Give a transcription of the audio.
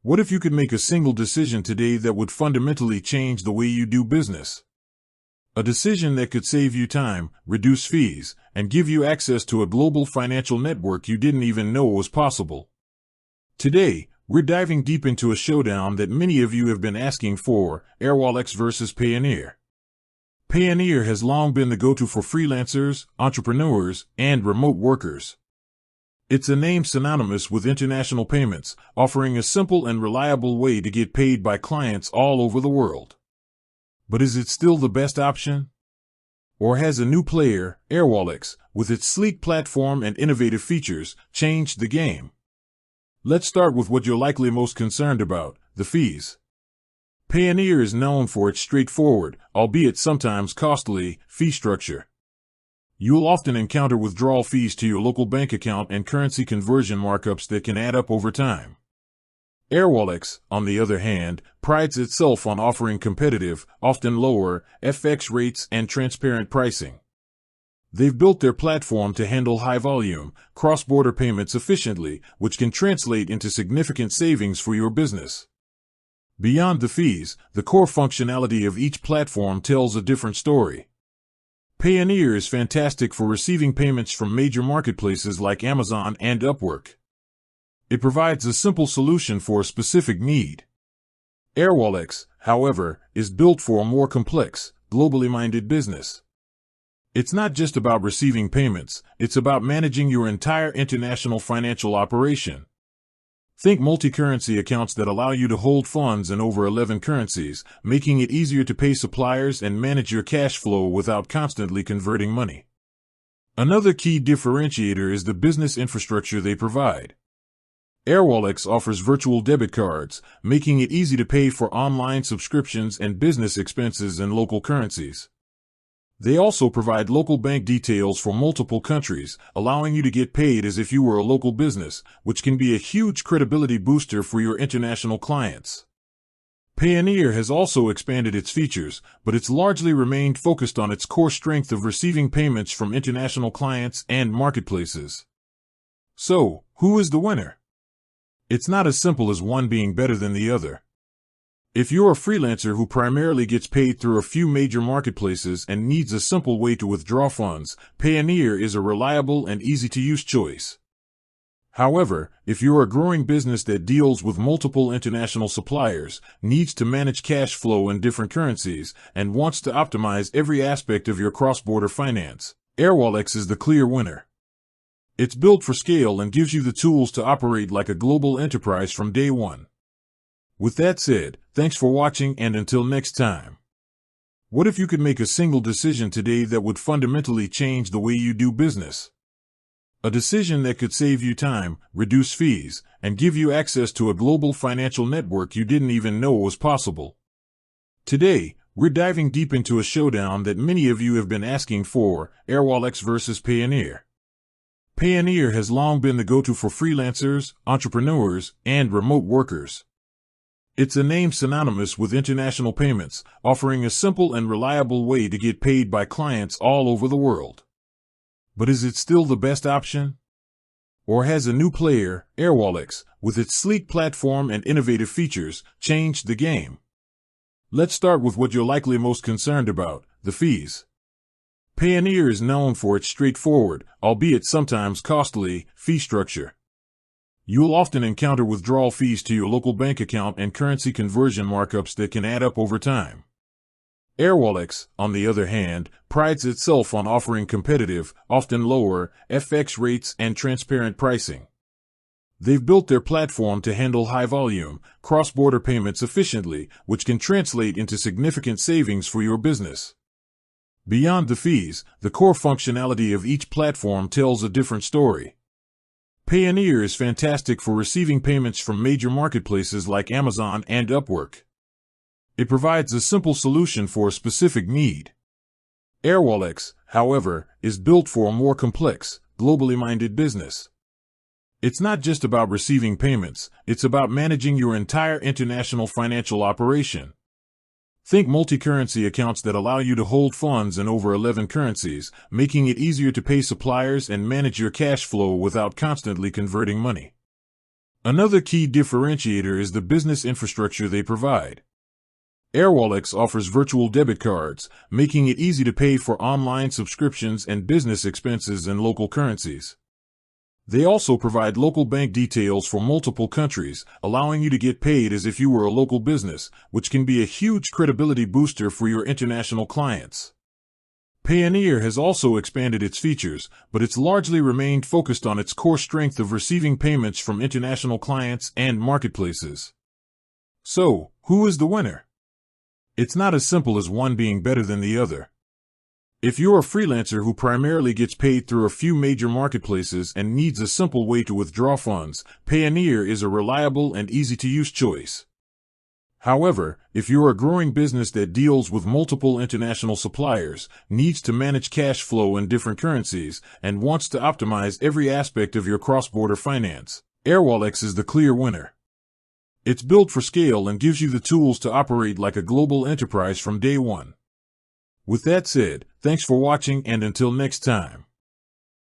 What if you could make a single decision today that would fundamentally change the way you do business? A decision that could save you time, reduce fees, and give you access to a global financial network you didn't even know was possible. Today, we're diving deep into a showdown that many of you have been asking for: Airwallex versus Payoneer. Payoneer has long been the go-to for freelancers, entrepreneurs, and remote workers. It's a name synonymous with international payments, offering a simple and reliable way to get paid by clients all over the world. But is it still the best option? Or has a new player, Airwallex, with its sleek platform and innovative features, changed the game? Let's start with what you're likely most concerned about: the fees. Payoneer is known for its straightforward, albeit sometimes costly, fee structure. You'll often encounter withdrawal fees to your local bank account and currency conversion markups that can add up over time. Airwallex, on the other hand, prides itself on offering competitive, often lower, FX rates and transparent pricing. They've built their platform to handle high-volume, cross-border payments efficiently, which can translate into significant savings for your business. Beyond the fees, the core functionality of each platform tells a different story. Payoneer is fantastic for receiving payments from major marketplaces like Amazon and Upwork. It provides a simple solution for a specific need. Airwallex, however, is built for a more complex, globally minded business. It's not just about receiving payments, it's about managing your entire international financial operation. Think multi-currency accounts that allow you to hold funds in over 11 currencies, making it easier to pay suppliers and manage your cash flow without constantly converting money. Another key differentiator is the business infrastructure they provide. Airwallex offers virtual debit cards, making it easy to pay for online subscriptions and business expenses in local currencies. They also provide local bank details for multiple countries, allowing you to get paid as if you were a local business, which can be a huge credibility booster for your international clients. Payoneer has also expanded its features, but it's largely remained focused on its core strength of receiving payments from international clients and marketplaces. So, who is the winner? It's not as simple as one being better than the other. If you're a freelancer who primarily gets paid through a few major marketplaces and needs a simple way to withdraw funds, Payoneer is a reliable and easy-to-use choice. However, if you're a growing business that deals with multiple international suppliers, needs to manage cash flow in different currencies, and wants to optimize every aspect of your cross-border finance, Airwallex is the clear winner. It's built for scale and gives you the tools to operate like a global enterprise from day one. With that said, thanks for watching, and until next time. What if you could make a single decision today that would fundamentally change the way you do business? A decision that could save you time, reduce fees, and give you access to a global financial network you didn't even know was possible. Today, we're diving deep into a showdown that many of you have been asking for: Airwallex versus Payoneer. Payoneer has long been the go-to for freelancers, entrepreneurs, and remote workers. It's a name synonymous with international payments, offering a simple and reliable way to get paid by clients all over the world. But is it still the best option? Or has a new player, Airwallex, with its sleek platform and innovative features, changed the game? Let's start with what you're likely most concerned about: the fees. Payoneer is known for its straightforward, albeit sometimes costly, fee structure. You'll often encounter withdrawal fees to your local bank account and currency conversion markups that can add up over time. Airwallex, on the other hand, prides itself on offering competitive, often lower, FX rates and transparent pricing. They've built their platform to handle high-volume, cross-border payments efficiently, which can translate into significant savings for your business. Beyond the fees, the core functionality of each platform tells a different story. Payoneer is fantastic for receiving payments from major marketplaces like Amazon and Upwork. It provides a simple solution for a specific need. Airwallex, however, is built for a more complex, globally minded business. It's not just about receiving payments, it's about managing your entire international financial operation. Think multi-currency accounts that allow you to hold funds in over 11 currencies, making it easier to pay suppliers and manage your cash flow without constantly converting money. Another key differentiator is the business infrastructure they provide. Airwallex offers virtual debit cards, making it easy to pay for online subscriptions and business expenses in local currencies. They also provide local bank details for multiple countries, allowing you to get paid as if you were a local business, which can be a huge credibility booster for your international clients. Payoneer has also expanded its features, but it's largely remained focused on its core strength of receiving payments from international clients and marketplaces. So, who is the winner? It's not as simple as one being better than the other. If you're a freelancer who primarily gets paid through a few major marketplaces and needs a simple way to withdraw funds, Payoneer is a reliable and easy-to-use choice. However, if you're a growing business that deals with multiple international suppliers, needs to manage cash flow in different currencies, and wants to optimize every aspect of your cross-border finance, Airwallex is the clear winner. It's built for scale and gives you the tools to operate like a global enterprise from day one. With that said, thanks for watching, and until next time.